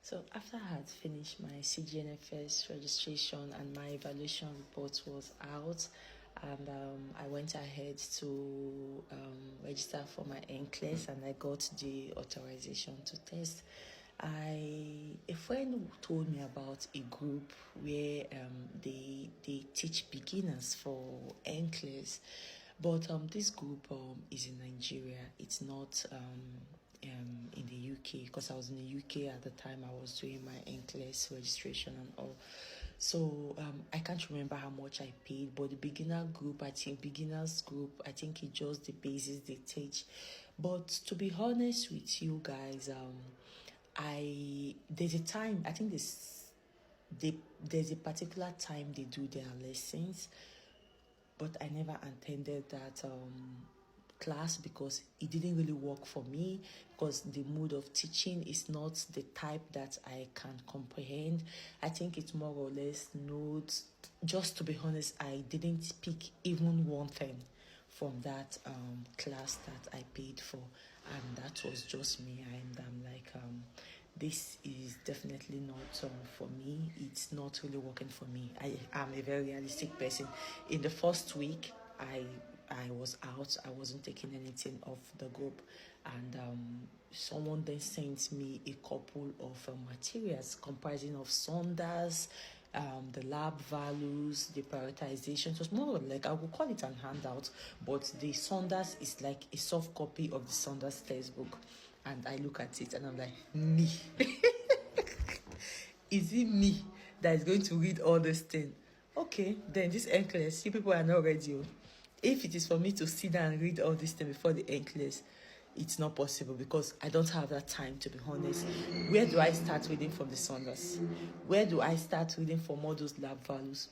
So after I had finished my CGNFS registration and my evaluation report was out, and I went ahead to register for my NCLEX, and I got the authorization to test. A friend told me about a group where they teach beginners for NCLEX, but this group is in Nigeria. It's not in the UK, because I was in the UK at the time I was doing my NCLEX registration and all. So I can't remember how much I paid, but the beginners group, I think it's just the basis they teach. But to be honest with you guys, there's a time, I think there's a particular time they do their lessons, but I never attended that class because it didn't really work for me, because the mood of teaching is not the type that I can comprehend. I think it's more or less notes. Just to be honest, I didn't pick even one thing from that class that I paid for, and that was just me. And I'm like, this is definitely not for me. It's not really working for me. I am a very realistic person. In the first week, I was out. I wasn't taking anything off the group, and someone then sent me a couple of materials comprising of Saunders, the lab values, the prioritization. It was more like, I would call it an handout, but the Saunders is like a soft copy of the Saunders textbook. And I look at it and I'm like, me. Is it me that is going to read all this thing? Okay, then this NCLEX, you people are not ready. If it is for me to sit down and read all this thing before the NCLEX, it's not possible, because I don't have that time, to be honest. Where do I start reading from the Saunders? Where do I start reading from all those lab values?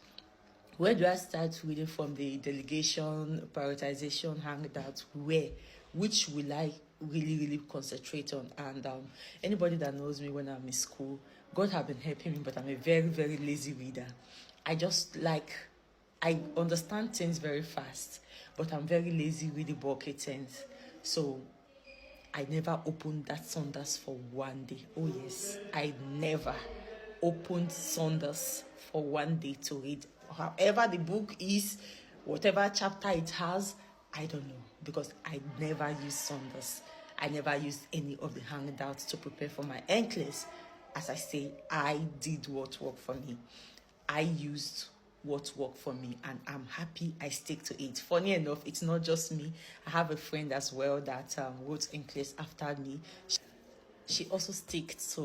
Where do I start reading from the delegation, prioritization, handout? Which will I really concentrate on? And anybody that knows me when I'm in school, God have been helping me, but I'm a very lazy reader. I understand things very fast, but I'm very lazy reading bulky things. So I never opened that Saunders for one day. Oh yes, I never opened Saunders for one day to read. However the book is, whatever chapter it has, I don't know, because I never used Saunders. I never used any of the handouts to prepare for my NCLEX. As I say, I did what worked for me. I used what worked for me, and I'm happy I stick to it. Funny enough, it's not just me. I have a friend as well that wrote NCLEX after me. She also stick to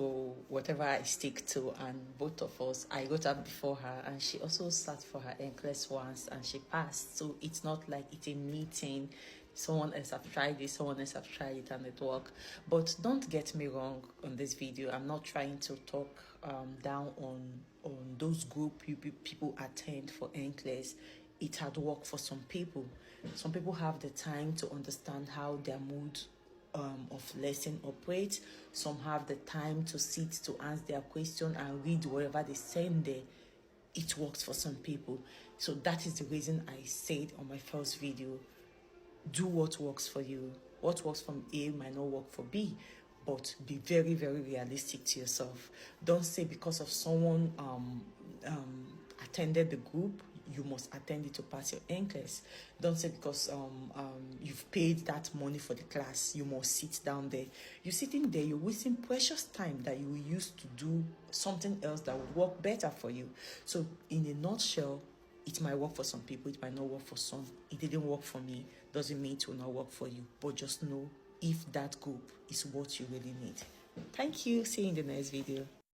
whatever I stick to, and both of us, I wrote up before her, and she also sat for her NCLEX once and she passed. So it's not like it's a meeting. Someone else have tried it, someone else have tried it, and it worked. But don't get me wrong on this video. I'm not trying to talk down on those group people attend for NCLEX. It had worked for some people. Some people have the time to understand how their mood of lesson operates. Some have the time to sit to answer their question and read whatever they send there. It works for some people. So that is the reason I said on my first video, do what works for you. What works for A might not work for B, but be very realistic to yourself. Don't say because of someone attended the group, you must attend it to pass your NCLEX. Don't say because you've paid that money for the class, you must sit down there. You're sitting there, you're wasting precious time that you will use to do something else that would work better for you. So in a nutshell, it might work for some people, it might not work for some. It didn't work for me, doesn't mean it will not work for you. But just know if that group is what you really need. Thank you. See you in the next video.